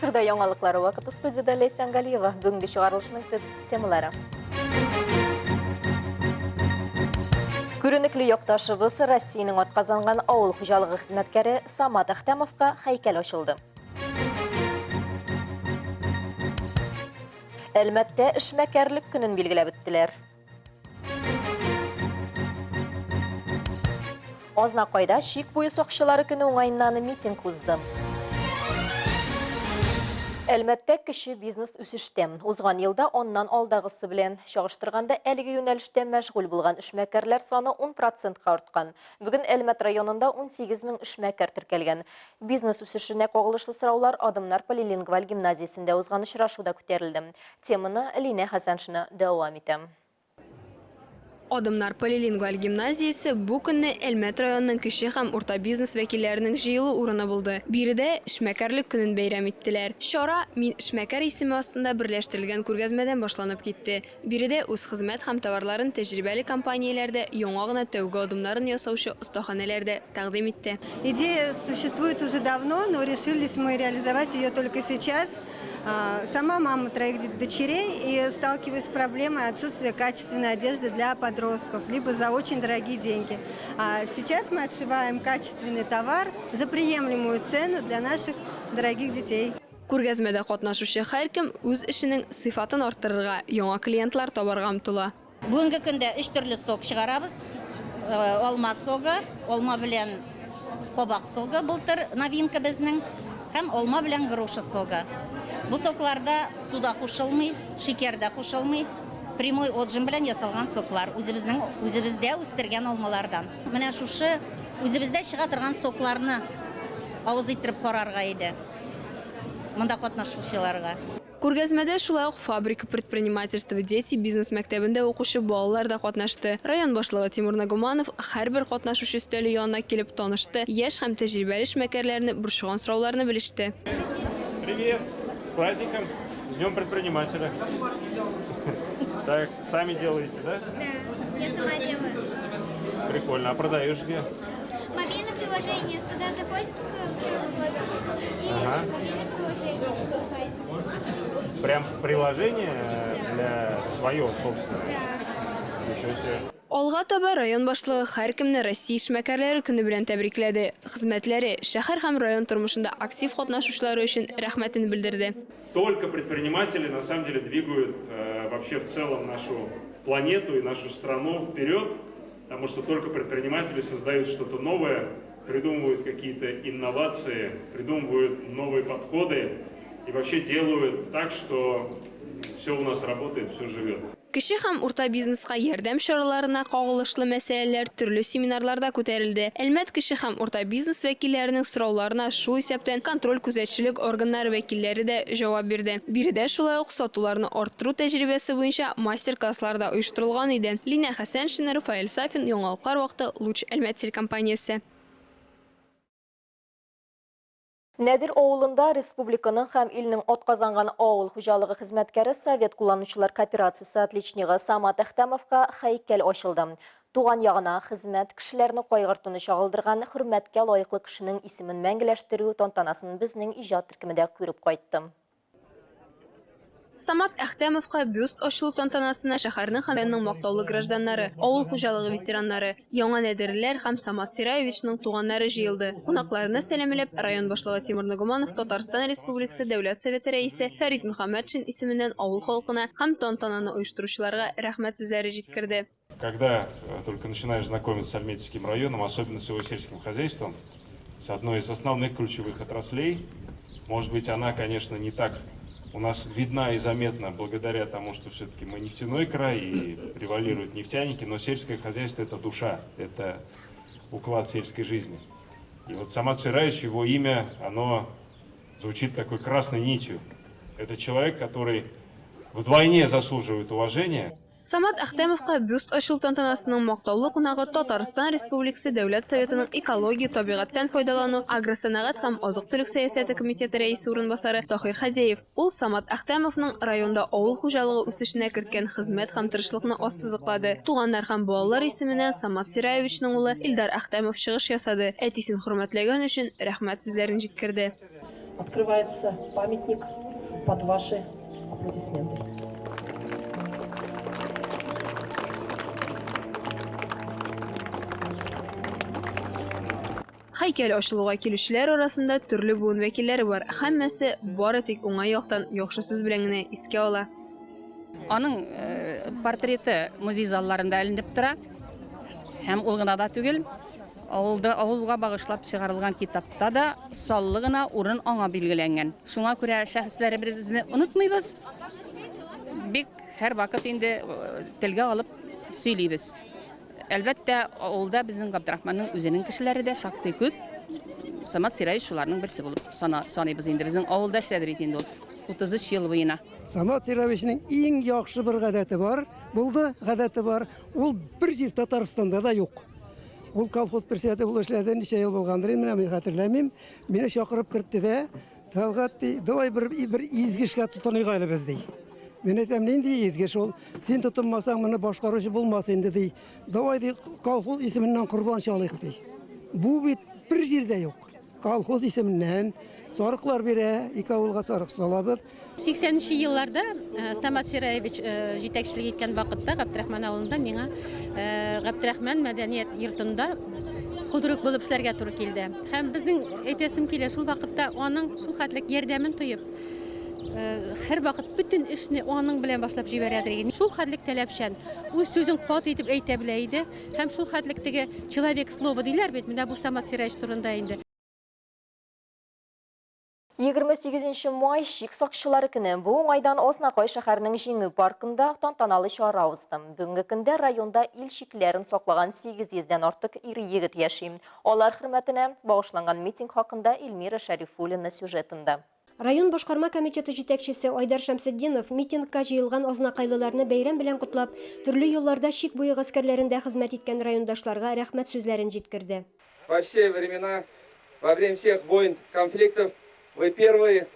Эфирде яңалыклары вакыты студияда Лейсан Галиева. Бүгінгі шығарылышының темалары. Күренеклі yoqtашыбыз Россияның отказанған ауыл хуҗалыгы хезмәткәре Самат Ахтамовка һәйкәл ачылды. Әлмәттә эшмәкәрлек көнен билгеләп үттеләр. Азнакайда шик буе сакчылары көне уңайыннан митинг узды. Әлмәттә кеше бизнес үсештә. Узган елда оннан алдагысы белән чагыштырганда әлеге юнәлештә мәшгуль булган эшмәкәрләр саны 10%-ка арткан. Бүген Әлмәт районында 18 мең эшмәкәр теркәлгән. Бизнес үсешенә кагылышлы сораулар Адымнар полилингваль гимназиясендә узган очрашуда күтәрелде. Теманы Лина Хәсәншина дәвам итә. Адымнар полилингваль гимназиясе бу көнне Әлмәт районының кече һәм урта бизнес вәкилләренең җыелу урыны булды. Биредә эшмәкәрлек көнен бәйрәм иттеләр. Шара Мин эшмәкәр исеме астында берләштерелгән күргәзмәдән башланып китте. Биредә үз хезмәт һәм товарларын тәҗрибәле компанияләрдә яңа гына тәүге адымнарын ясаучы остаханәләрдә тәкъдим итте. Идея существует уже давно, но решились мы реализовать ее только сейчас. Сама мама 3 дочерей и сталкиваюсь с проблемой отсутствия качественной одежды для подростков, либо за очень дорогие деньги. А сейчас мы отшиваем качественный товар за приемлемую цену для наших дорогих детей. Күргәзмәдә катнашучы һәркем үз эшенең сыйфатын арттырырга, яңа клиентлар табарга омтыла. Бүгенге көндә 3 төрле сок чыгарабыз. Алма согы, алма белән кабак согы былтыр новинка безнең, һәм алма белән груша согы. Бу сокларда суда кушылмый, шикәр дә кушылмый, прямой отжим белән ясалган соклар, үзебездә үстергән алмалардан. Менә шушы үзебездә чыга торган сокларны авыз иттереп карарга иде. Монда катнашучыларга. Күргәзмәдә шулай ук фабрика предпринимательства дети бизнес мәктәбендә укучы балалар да катнашты. Район башлыгы Тимур Нагуманов һәрбер катнашучы өстәле янына килеп танышты. Яшь һәм тәҗрибәле эшмәкәрләрне борчыган сорауларны белеште. Привет! С праздником! С Днем предпринимателя! Так, сами делаете, да? Да, я сама делаю. Прикольно. А продаешь где? Мобильное приложение. Сюда заходите и мобильное приложение покупаете. Прям приложение для свое собственное? Да. Ничего себе. Алга таба район башлыгы һәркемне Россия эшмәкәрләре көне белән тәбрикләде. Хезмәтләре, шәһәр һәм район тормышында актив катнашучылары өчен рәхмәтен белдерде. Только предприниматели на самом деле двигают вообще в целом нашу планету и нашу страну вперед, потому что только предприниматели создают что-то новое, придумывают какие-то инновации, придумывают новые подходы и вообще делают так, что все у нас работает, все живет. Кече һәм урта бизнеска ярдәм чараларына кагылышлы мәсьәләләр төрле семинарларда күтәрелде. Әлмәт кече һәм урта бизнес вәкилләренең сорауларына шул исәптән контроль күзәтчелек органнары вәкилләре дә җавап бирде. Биредә шулай ук сатуларны арттыру тәҗрибәсе буенча мастер-класслар да оештырылган иде. Лина Хәсәншина, Рафаэль Сафин, Яңалыклар вакыты, Луч Әлмәт телекомпаниясе. Нәдир авылында республиканың һәм илнең атказанган авыл хуҗалыгы хезмәткәре Совет кулланучылар кооперациясе отличнигы Самат Ахтамовка һәйкәл ачылды. Туган ягына хезмәт кешеләрне кайгыртуны чагылдырган хөрмәткә лаеклы кешенең исемен мәңгеләштерү тантанасын безнең иҗат төркемендә күреп кайтты. Самат Ахтамовка бюст ачылу тантанасына шәһәрнең һәм районның мактаулы гражданнары, авыл хуҗалыгы ветераннары, яңа нәдерләр һәм Самат Сираевичның туганнары җыелды. Кунакларны сәламләп район башлыгы Тимур Нагуманов Татарстан Республикасы Дәүләт Советы рәисе Фәрит Мөхәммәтшин исеменнән авыл халкына һәм тантананы оештыручыларга рәхмәт сүзләре җиткерде. Когда только начинаешь знакомиться с Альметьевским районом, особенно с его сельским хозяйством, с одной из основных ключевых отраслей, может быть, она, конечно, не так у нас видна и заметна благодаря тому, что все-таки мы нефтяной край и превалируют нефтяники, но сельское хозяйство – это душа, это уклад сельской жизни. И вот Самат Сираевич, его имя, оно звучит такой красной нитью. Это человек, который вдвойне заслуживает уважения. Самат Ахтамовка бюст ачылу тантанасының мактаулы кунагы Татарстан Республикасы Дәүләт Советының экология, табигатьтән файдалану, агросәнәгать һәм азык-төлек сәясәте комитеты рәисе урынбасары Тахир Хәдиев. Ул Самат Ахтамовның районда авыл хуҗалыгы үсешенә керткән хезмәт һәм тырышлыкны ассызыклады. Туганнар һәм балалар исеменнән Самат Сираевичның улы Илдар Ахтамов чыгыш ясады. Әтисен хөрмәтләгән өчен рәхмәт сүзләрен җиткерде. открывается памятник под ваши аплодисменты. Haykal açılığına kilişlər arasında türlü buun vəkilləri var. Həmməsi bari tek oңай яқтан яхшы сүз белән генә искә ала. Аның портреты музей залларында эленеп тора. Һәм ул гына да түгел, авылга багышлап чыгарылган китапта да саллы гына урын аңа билгеләнгән. Шуңа күрә шәхесләребезне онытмыйбыз. Бик һәр вакыт инде телгә алып сөйлибез. Әлбәттә, авылда безнең Габдрахманның үзенең кешеләре дә шактый күп. Самат Сирай шуларның берсе булып саныйбыз инде. Безнең авылда эшләде бит инде ул 33 ел буена. Самат Сирайевичнең иң яхшы бер гадәте бар. Булды, гадәте бар. Ул бер җир Татарстанда да юк. Ул колхоз председателе булып эшләде, ничә ел булгандыр, мин хәтерләмим. Мине чакырып кертте дә, "Талгат, давай бер изгешкә тотыныйк әле без" ди. Мен әйтәм, нинди изгеш ул? Син тотынмасаң, моны башкаручы булмас инде ди. Давай ди, колхоз исеменнән курбан чалыйк ди. Бу бит бер җирдә юк. Колхоз исеменнән сарыклар бирә, ике авылга сарык салабыз. 80-нче елларда Самат Сираевич җитәкчелек иткән вакытта Габдрахман авылында миңа Габдрахман мәдәният йортында худрук булып эшләргә туры килде. Һәм безнең әйтәсем килә шул вакытта аның шул хәтлек ярдәмен тоеп һәр вакыт бүтән эшне аның белән башлап җибәрәдер иде. Шул хәтлек таләпчән, үз сүзен кат итеп әйтә белә иде. Һәм шул хәтлектәге человек слова диләр бит, менә бу Самат Сираевич турында инде. 28 май шик сакчылары көне бу уңайдан Ознакай шәһәренең Җиңү паркында тантаналы чара узды. Бүгенге көндә районда ил шикләрен саклаган 800-дән артык ир-егет яши. Алар хөрмәтенә багышланган митинг хакында Эльмира Шәрифуллина сюжетында. Район башкарма комитеты җитәкчесе Айдар Шәмсетдинов митингка җыелган азнакайлыларны бәйрәм белән котлап, төрле юлларда шик буе гаскәрләрендә хезмәт иткән райондашларга рәхмәт сүзләрен җиткерде. Во все времена, во время всех войн, конфликтов, вы первые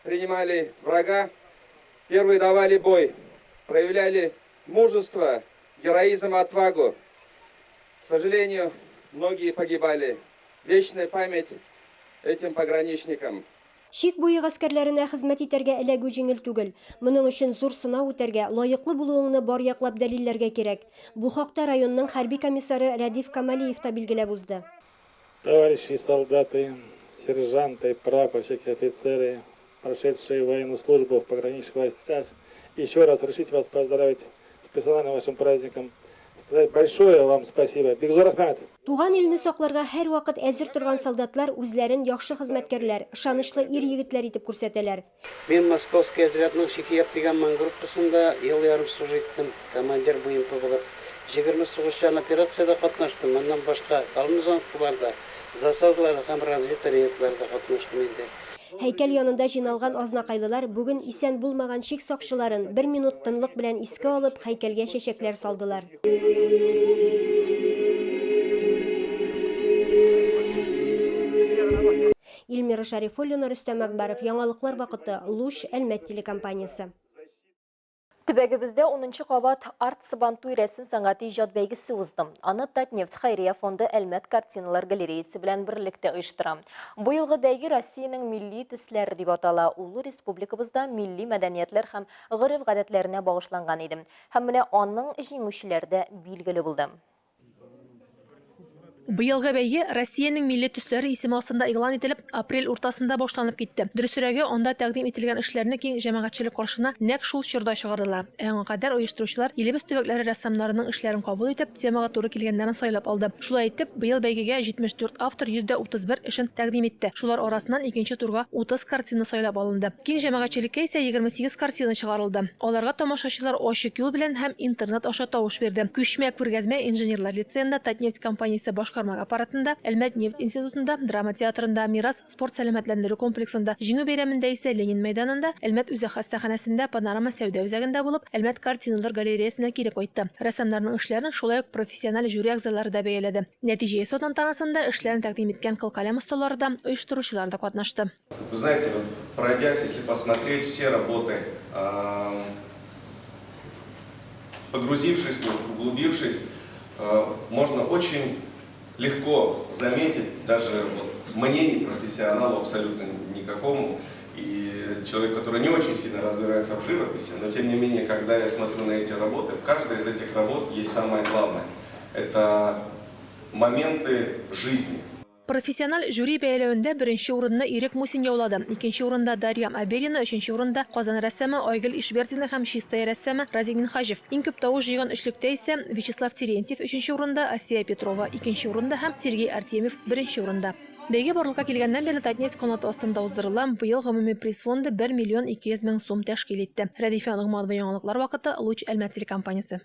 принимали врага, первые давали бой, проявляли мужество, героизм, отвагу. К сожалению, многие погибали. Вечная память этим пограничникам. Шик буе гаскәрләренә хезмәт итәргә эләгү җиңел түгел. Моның өчен зур сынау үтәргә, лаеклы булуыңны бар яклап дәлилләргә кирәк. Бу хакта районның хәрби комиссары Рәдиф Камалиев та билгеләп узды. Товарищи солдаты, сержанты, прапорщики, офицеры, прошедшие военную службу в пограничных властях, еще раз разрешите вас поздравить с персональным вашим праздником. Большое вам спасибо. Бигзор рахмәт. Туган илне сакларга һәр вакыт әзер торган солдатлар үзләрен яхшы хезмәткәрләр, ышанычлы ир-егетләр итеп күрсәтәләр. Мин Московский отрядның Шикияб дигән группасында ел ярым служить иттем, командир БМП булып. 20 сугышчан операциядә катнаштым. Моннан башка Калмызанкыларда, засадаларда һәм разведчикларда катнаштым инде. Һәйкәл янында җыйналган азнакайлылар бүген исән булмаган шик сакчыларын 1 минут тынлык белән искә алып һәйкәлгә чәчәкләр салдылар. Эльмира Шәрифуллина, Рөстәм Әкбәров, яңалыклар вакыты, Луч, Әлмәт телекомпаниясе. Төбәгебездә 10-нчы кабат арт сабантуй рәсем сәнгате иҗат бәйгесе узды. Аны Татнефть хәйрия фонды Әлмәт картиналар галереясы белән берлектә оештыра. Бу елгы бәйге Россиянең милли төсләре дип атала. Ул республикабызда милли мәдәниятләр һәм гырыф-гадәтләренә багышланган иде. Һәм менә аның җиңүчеләре дә билгеле булды. Быелгы бәйге Россиянең милли төсләре исеме астында игълан ителеп, апрель уртасында башланып китте. Дөресрәге, анда тәкъдим ителгән эшләрне киң җәмәгатьчелек каршына нәкъ шул чорда чыгардылар. Аңа кадәр оештыручылар илебез төбәкләре рәссамнарының эшләрен кабул итеп, темага туры килгәннәрен сайлап алды. Шулай итеп, быел бәйгегә 74 автор 131 эшен тәкъдим итте. Шулар арасыннан икенче турга 30 картина сайлап алынды. Киң җәмәгатьчелеккә исә 28 картина чыгарылды. Аларга тамашачылар ачык юл белән һәм интернет аша тавыш бирде. Күчмә күргәзмә инженерлар лицейында Татнефть компаниясе башкарма аппаратында, Әлмәт нефть институтында, драма театрында, Мирас спорт сәламәтләндерү комплексында, Җиңү бәйрәмендә исә Ленин мәйданында, Әлмәт үзәк хастаханәсендә, Панорама сәүдә үзәгендә булып, Әлмәт картиналар галереясына кире кайтты. Рәссамнарның эшләрен шулай ук профессиональ жюри әгъзалары да бәяләде. Нәтиҗә исә тантанасында эшләрен тәкъдим иткән кылкаләм осталары да, оештыручылар да катнашты. Вы знаете, пройдясь, если посмотреть все работы, погрузившись, углубившись, можно очень легко заметить, даже мне, не профессионалу, абсолютно никакому. И человек, который не очень сильно разбирается в живописи, но тем не менее, когда я смотрю на эти работы, в каждой из этих работ есть самое главное. Это моменты жизни. Профессиональ жюри бәйләвендә беренче урынны Ирек Мусин яулады. Икенче урында Дарья Аберина, өченче урында Казан рәссамы Айгөл Ишбердина һәм Чистая рәссамы Разик Минхажев. Иң күп тавыш җыйган эшлектә исә Вячеслав Терентьев өченче урында, Асия Петрова икенче урында һәм Сергей Артемьев беренче урында. Бәйге барлыкка килгәннән бери Татнефть канаты астында уздырыла. Быел гомуми приз фонды 1 миллион 200 мең сум тәшкил итте. Рәдифә Нигъматова яңалыклар вакыты, Луч Әлмәт телекомпаниясе.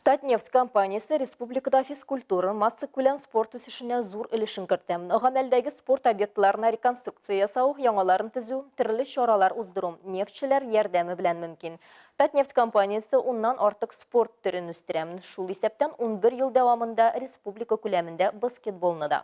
Татнефть компаниясы республикада физкультура, масса күләм спорт үсешенә зур өлешен кертте. Гамәлдәге спорт объектларына реконструкция ясау, яңаларын төзү, төрле чаралар уздыру нефтчеләр ярдәме белән мөмкин. Татнефть компаниясы уннан артык спорт төрен үстерә. Шул исәптән 11 ел дәвамында республика күләмендә баскетболны да.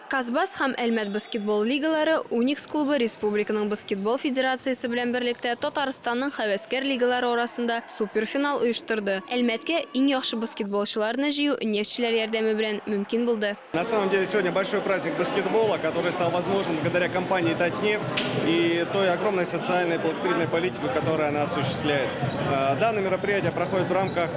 Казбас һәм Әлмәт баскетбол лигалары Уникс клубы Республиканың баскетбол федерациясе белән берлектә Татарстанның хәвәскәр лигалары арасында суперфинал оештырды. Әлмәткә иң яхшы баскетболчыларны җыю нефтчеләр ярдәме белән мөмкин булды. На самом деле сегодня большой праздник баскетбола, который стал возможен благодаря компании «Татнефть» и той огромной социальной и благотворительной политики, которую она осуществляет. Данное мероприятие проходит в рамках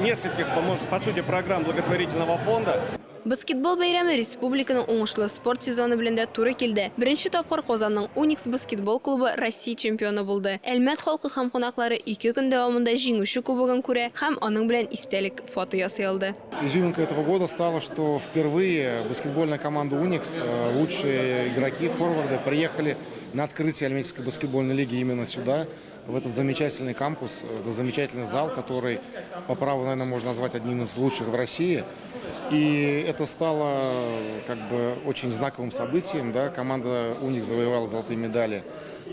нескольких, по сути, программ благотворительного фонда. Баскетбол бәйрәме республиканың уңышлы спорт сезоны белән дә туры килде. Беренче тапкыр Казанның Уникс баскетбол клубы Россия чемпионы булды. Әлмәт халкы һәм кунаклары 2 көн дәвамында җиңүче кубогын күрә һәм аның белән истәлек фото ясый алды. Изюминкой этого года стало, что впервые баскетбольная команда Уникс, лучшие игроки, форварды, приехали на открытие Альметьевской баскетбольной лиги именно сюда, в этот замечательный кампус, в замечательный зал, который по праву, наверное, можно назвать одним из лучших в России. И это стало как бы очень знаковым событием. Да? Команда «Уникс» завоевала золотые медали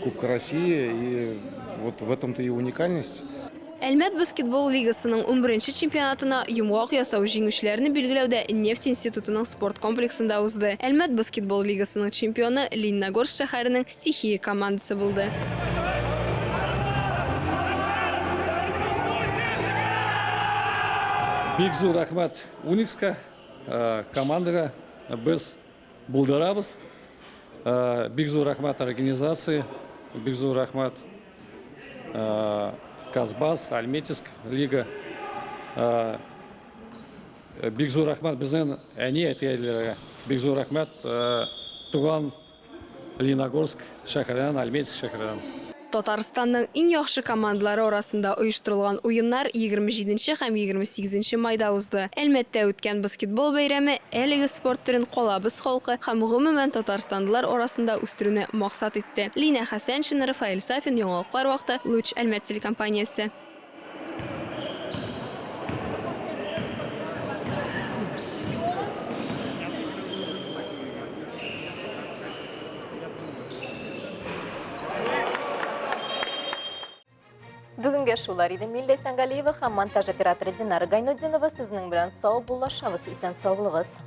Кубка России, и вот в этом-то и уникальность. Әлмәт баскетбол лигасының 11-нче чемпионатына йомгак ясау җиңүчеләрне билгеләүдә Нефть институтының спорт комплексында узды. Әлмәт баскетбол лигасының чемпионы Лениногорск шәһәренең «Стихия» командасы булды. Бик зур рәхмәт Уникска командаға біз булдырабыз. Бик зур рәхмәт организации, бик зур рәхмәт Казбас, Альметьевск лига. Бик зур рәхмәт безнең әни әтиләргә. Бик зур рәхмәт туган Лениногорск шәһәреннән, Альметьевск шәһәреннән. Татарстанның иң яхшы командалары арасында оештырылган уеннар 27 һәм 28 майда узды. Әлмәттә үткән баскетбол бәйрәме әлеге спорт төрен калабыз халкы һәм гомумән татарстанлылар арасында үстерүне максат итте. Лина Хәсәншин, Рафаэль Сафин, яңалыклар вакыты, Луч Әлмәт телекомпаниясе. Бүгінге шулар иде. Милли Сәнгалиева һәм монтаж операторы Динара Гайнуддинова сезнең белән сау булашабыз, исән саулыгыз.